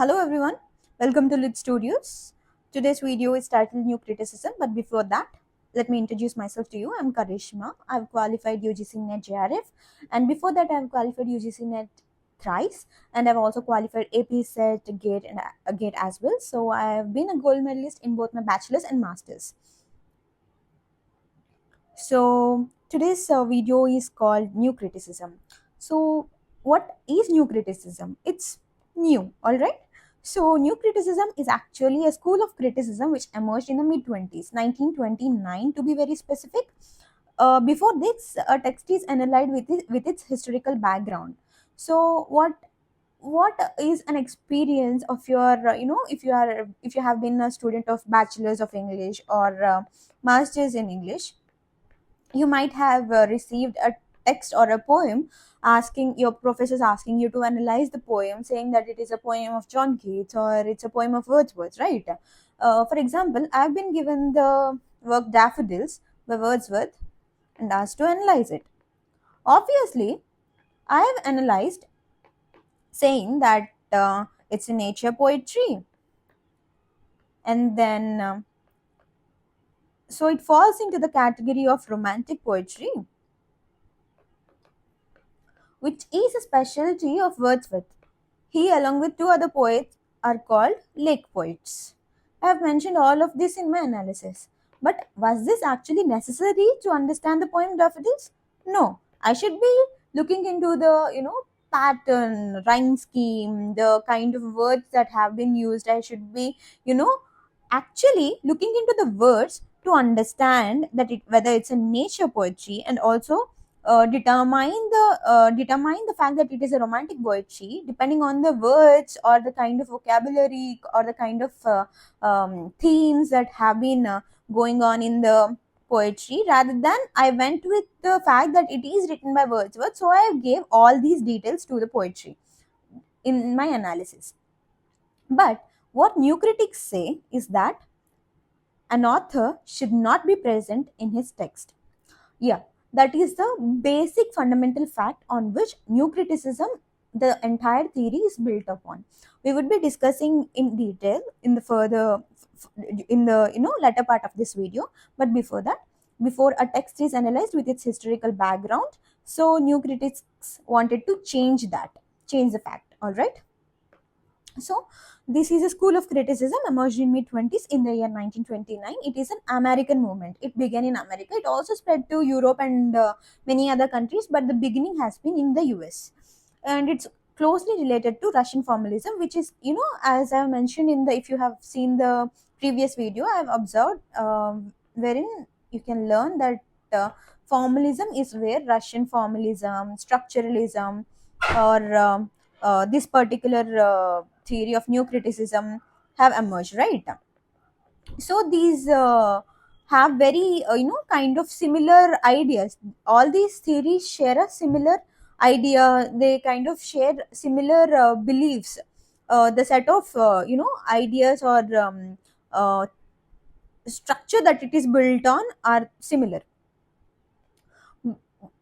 Hello everyone, welcome to Lit Studios. Today's video is titled New Criticism, but before that, let me introduce myself to you. I'm Karishma. I've qualified UGC NET JRF, and before that, I've qualified UGC NET thrice, and I've also qualified AP SET, GATE, and GATE as well. So I've been a gold medalist in both my bachelor's and master's. So today's video is called New Criticism. So what is New Criticism? It's new, all right? So New Criticism is actually a school of criticism which emerged in the mid-20s, 1929 to be very specific. Before this, a text is analyzed with its historical background. So what is an experience of your if you have been a student of bachelor's of English or master's in English, you might have received a text or a poem asking your professors asking you to analyze the poem, saying that it is a poem of John Keats or it's a poem of Wordsworth, right? For example, I've been given the work Daffodils by Wordsworth and asked to analyze it. Obviously, I have analyzed, saying that it's a nature poetry, and then so it falls into the category of romantic poetry, which is a specialty of Wordsworth. He, along with two other poets, are called lake poets. I have mentioned all of this in my analysis. But was this actually necessary to understand the poem Daffodils? No. I should be looking into the, pattern, rhyme scheme, the kind of words that have been used. I should be, actually looking into the words to understand that whether it's a nature poetry, and also determine the fact that it is a romantic poetry depending on the words or the kind of vocabulary or the kind of themes that have been going on in the poetry, rather than I went with the fact that it is written by Wordsworth, so I gave all these details to the poetry in my analysis. But what new critics say is that an author should not be present in his text. Yeah, that is the basic fundamental fact on which new criticism, the entire theory, is built upon. We would be discussing in detail in the further in the latter part of this video. But before that, before a text is analyzed with its historical background, so new critics wanted to change the fact. All right. So this is a school of criticism emerged in mid-20s in the year 1929. It is an American movement. It began in America. It also spread to Europe and many other countries, but the beginning has been in the US. And it's closely related to Russian formalism, which is, as I mentioned in the, if you have seen the previous video, I have observed wherein you can learn that formalism is where Russian formalism, structuralism, or this particular theory of new criticism have emerged, right? So these have very kind of similar ideas. All these theories share a similar idea. They kind of share similar beliefs. The set of ideas or structure that it is built on are similar.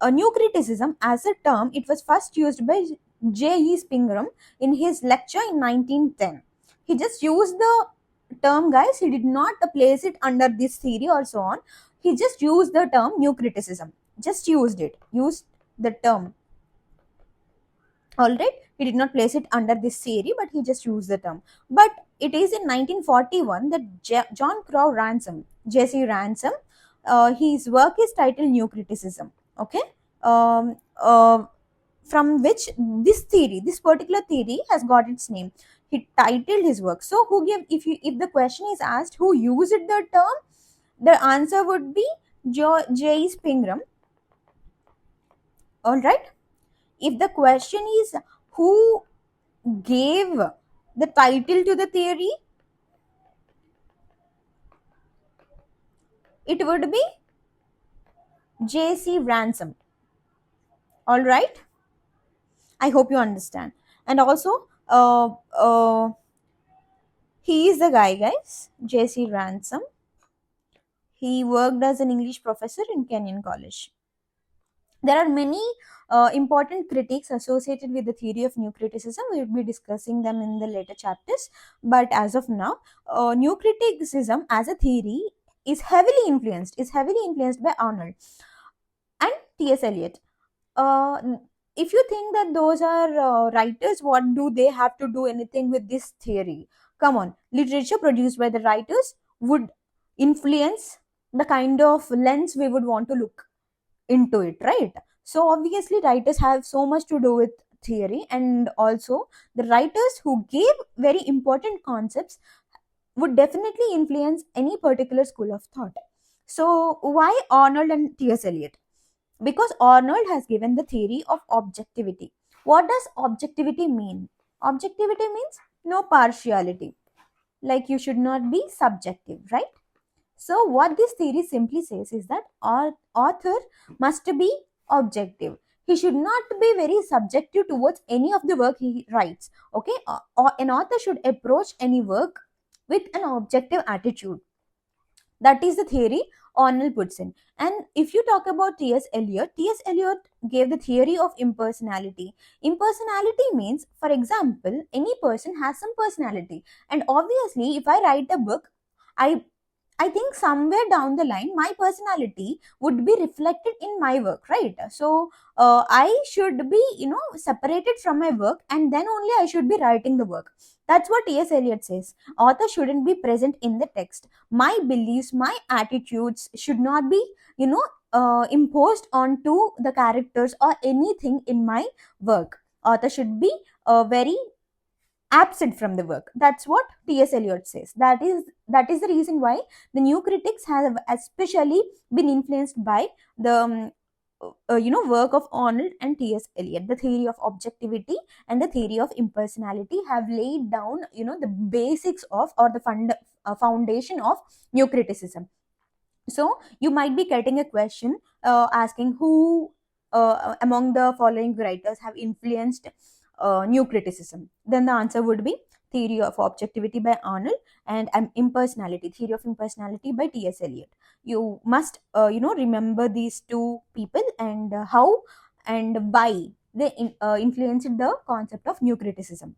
A new criticism as a term, it was first used by J.E. Spingram in his lecture in 1910. He just used the term, guys. He did not place it under this theory or so on. He just used the term new criticism. Just used the term. All right. He did not place it under this theory, but he just used the term. But it is in 1941 that John Crow Ransom, J.C. Ransom, his work is titled New Criticism. Okay. Um, uh, from which this particular theory has got its name. He titled his work. So who gave, if the question is asked who used the term, the answer would be J. Spingram. All right. If the question is who gave the title to the theory, it would be J.C. Ransom. All right. I hope you understand. And also, he is the guy, guys, J.C. Ransom. He worked as an English professor in Kenyon College. There are many important critiques associated with the theory of new criticism. We will be discussing them in the later chapters. But as of now, new criticism as a theory is heavily influenced by Arnold and T.S. Eliot. Uh, if you think that those are writers, what do they have to do anything with this theory? Come on, literature produced by the writers would influence the kind of lens we would want to look into it, right? So obviously writers have so much to do with theory, and also the writers who gave very important concepts would definitely influence any particular school of thought. So why Arnold and T.S. Eliot? Because Arnold has given the theory of objectivity. What does objectivity mean? Objectivity means no partiality, like you should not be subjective, right? So, what this theory simply says is that our author must be objective. He should not be very subjective towards any of the work he writes. Okay, or an author should approach any work with an objective attitude. That is the theory Arnold puts in. And if you talk about T.S. Eliot, T.S. Eliot gave the theory of impersonality. Impersonality means, for example, any person has some personality. And obviously, if I write a book, I I think somewhere down the line, my personality would be reflected in my work, right? So I should be, separated from my work, and then only I should be writing the work. That's what T.S. Eliot says. Author shouldn't be present in the text. My beliefs, my attitudes should not be, imposed onto the characters or anything in my work. Author should be very absent from the work. That's what T.S. Eliot says. That is the reason why the new critics have especially been influenced by the work of Arnold and T.S. Eliot. The theory of objectivity and the theory of impersonality have laid down the basics of, or the foundation of new criticism. So you might be getting a question asking who among the following writers have influenced new criticism. Then the answer would be theory of objectivity by Arnold and impersonality, theory of impersonality by T.S. Eliot. You must remember these two people and how and why they influenced the concept of new criticism.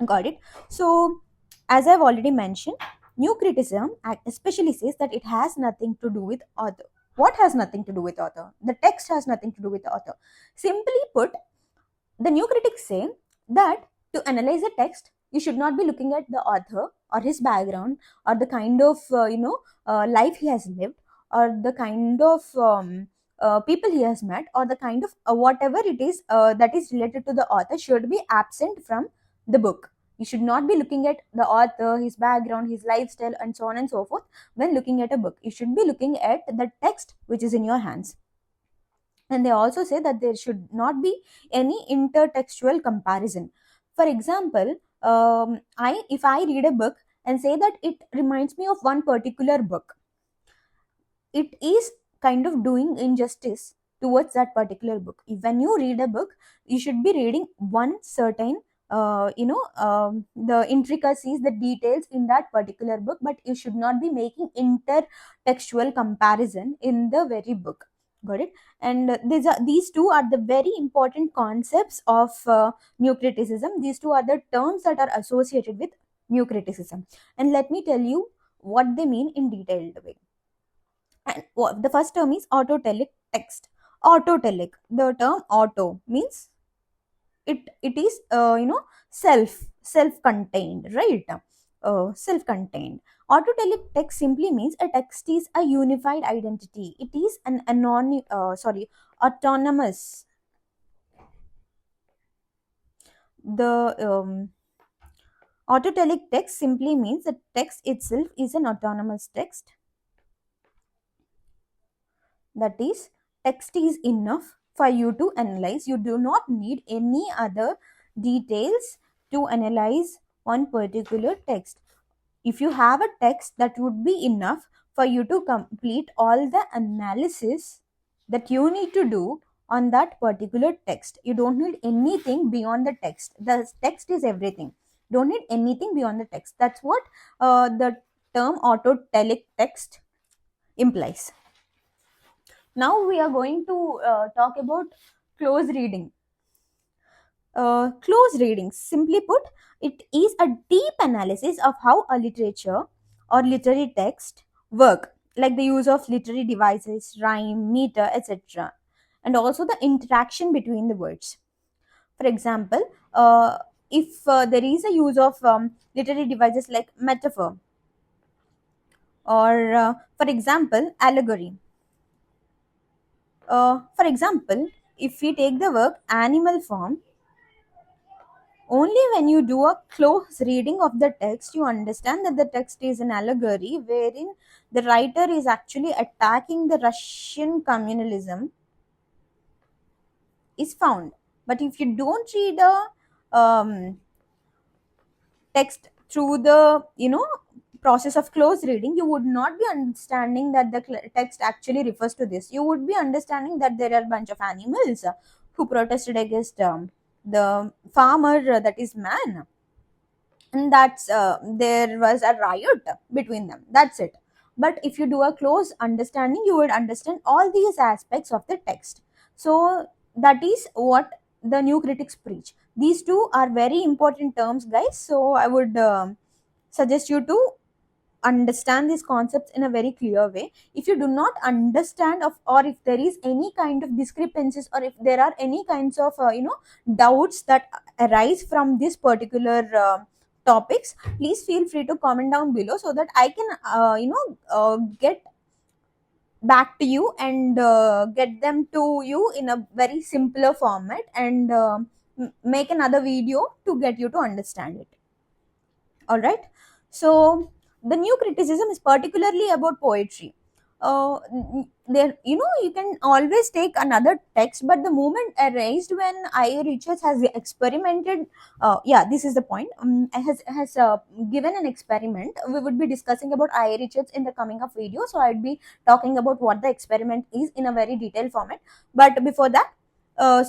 Got it? So as I've already mentioned, new criticism especially says that it has nothing to do with author. What has nothing to do with author? The text has nothing to do with author. Simply put, the new critics say that to analyze a text, you should not be looking at the author or his background or the kind of life he has lived, or the kind of people he has met, or the kind of whatever it is that is related to the author should be absent from the book. You should not be looking at the author, his background, his lifestyle, and so on and so forth when looking at a book. You should be looking at the text which is in your hands. And they also say that there should not be any intertextual comparison. For example, if I read a book and say that it reminds me of one particular book, it is kind of doing injustice towards that particular book. When you read a book, you should be reading one certain the intricacies, the details in that particular book, but you should not be making intertextual comparison in the very book. Got it? And these two are the very important concepts of new criticism. These two are the terms that are associated with new criticism, and let me tell you what they mean in detailed way. And the first term is autotelic text. Autotelic, the term auto means it is self-contained, right? Self-contained. Autotelic text simply means a text is a unified identity. It is an autonomous. The autotelic text simply means the text itself is an autonomous text. That is, text is enough for you to analyze. You do not need any other details to analyze one particular text. If you have a text, that would be enough for you to complete all the analysis that you need to do on that particular text. You don't need anything beyond the text. The text is everything. Don't need anything beyond the text. That's what the term autotelic text implies. Now we are going to talk about close reading. Close reading, simply put, it is a deep analysis of how a literature or literary text work, like the use of literary devices, rhyme, meter, etc., and also the interaction between the words. For example, if there is a use of literary devices like metaphor, or for example, allegory. For example, if we take the work Animal Farm, only when you do a close reading of the text, you understand that the text is an allegory wherein the writer is actually attacking the Russian communalism is found. But if you don't read a text through the process of close reading, you would not be understanding that the text actually refers to this. You would be understanding that there are a bunch of animals who protested against the farmer, that is man, and that's there was a riot between them, that's it. But if you do a close understanding, you would understand all these aspects of the text. So that is what the new critics preach. These two are very important terms, guys, so I would suggest you to understand these concepts in a very clear way. If you do not understand of, or if there is any kind of discrepancies, or if there are any kinds of doubts that arise from this particular topics, please feel free to comment down below so that I can get back to you and get them to you in a very simpler format, and make another video to get you to understand it. All right. So the new criticism is particularly about poetry. There, you can always take another text, but the moment arised when I. Richards has experimented. Yeah, this is the point. Has given an experiment. We would be discussing about I. Richards in the coming up video, so I'd be talking about what the experiment is in a very detailed format. But before that,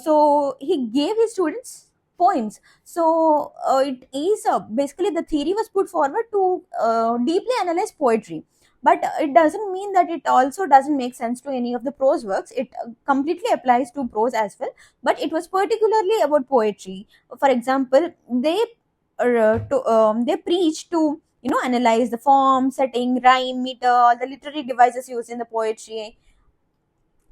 so he gave his students poems. So it is basically the theory was put forward to deeply analyze poetry, but it doesn't mean that it also doesn't make sense to any of the prose works. It completely applies to prose as well, but it was particularly about poetry. For example, they preach to analyze the form, setting, rhyme, meter, all the literary devices used in the poetry,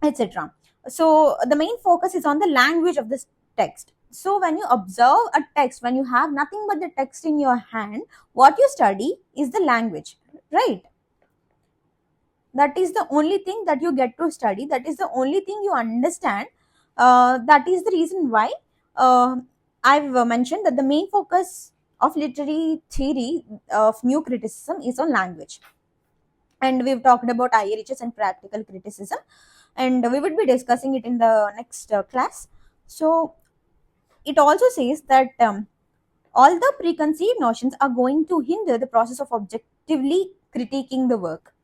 etc. So the main focus is on the language of this text. So when you observe a text, when you have nothing but the text in your hand, what you study is the language, right? That is the only thing that you get to study. That is the only thing you understand. That is the reason why I've mentioned that the main focus of literary theory of new criticism is on language. And we've talked about I. Richards and practical criticism, and we would be discussing it in the next class. So it also says that all the preconceived notions are going to hinder the process of objectively critiquing the work.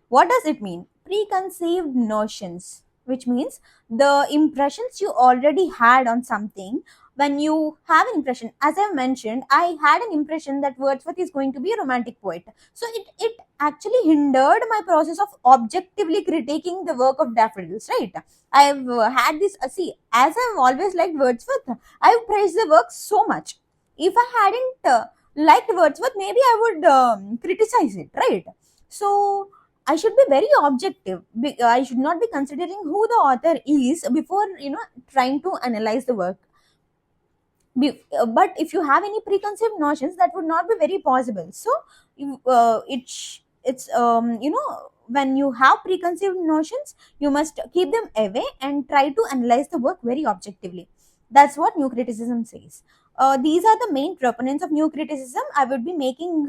What does it mean? Preconceived notions, which means the impressions you already had on something. When you have an impression, as I mentioned, I had an impression that Wordsworth is going to be a romantic poet. So it actually hindered my process of objectively critiquing the work of Daffodils, right? I've had this, see, as I've always liked Wordsworth, I've praised the work so much. If I hadn't liked Wordsworth, maybe I would criticize it, right? So I should be very objective. I should not be considering who the author is before trying to analyze the work. But if you have any preconceived notions, that would not be very possible. So it's when you have preconceived notions, you must keep them away and try to analyze the work very objectively. That's what new criticism says. These are the main proponents of new criticism. I would be making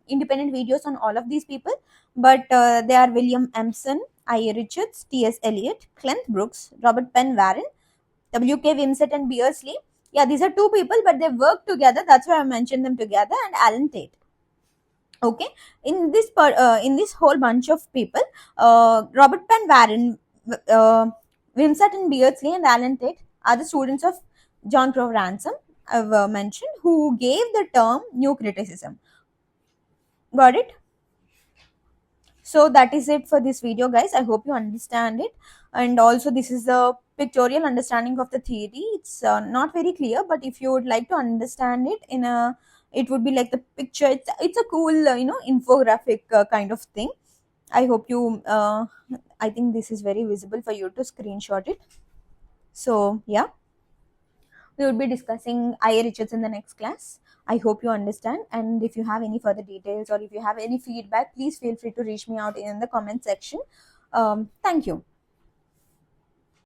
independent videos on all of these people, but they are William Emerson, I. Richards, T.S. Eliot, Clent Brooks, Robert Penn Warren, W.K. Wimsett, and Beardsley. Yeah, these are two people, but they work together. That's why I mentioned them together. And Alan Tate. Okay, in this whole bunch of people, Robert Penn Warren, Wimsett and Beardsley, and Alan Tate are the students of John Crowe Ransom, I've mentioned, who gave the term new criticism. Got it? So that is it for this video, guys. I hope you understand it. And also, this is the pictorial understanding of the theory. It's not very clear, but if you would like to understand it in a, it would be like the picture. It's a cool, infographic kind of thing. I hope you, I think this is very visible for you to screenshot it. So yeah, we would be discussing IA Richards in the next class. I hope you understand. And if you have any further details or if you have any feedback, please feel free to reach me out in the comment section. Thank you.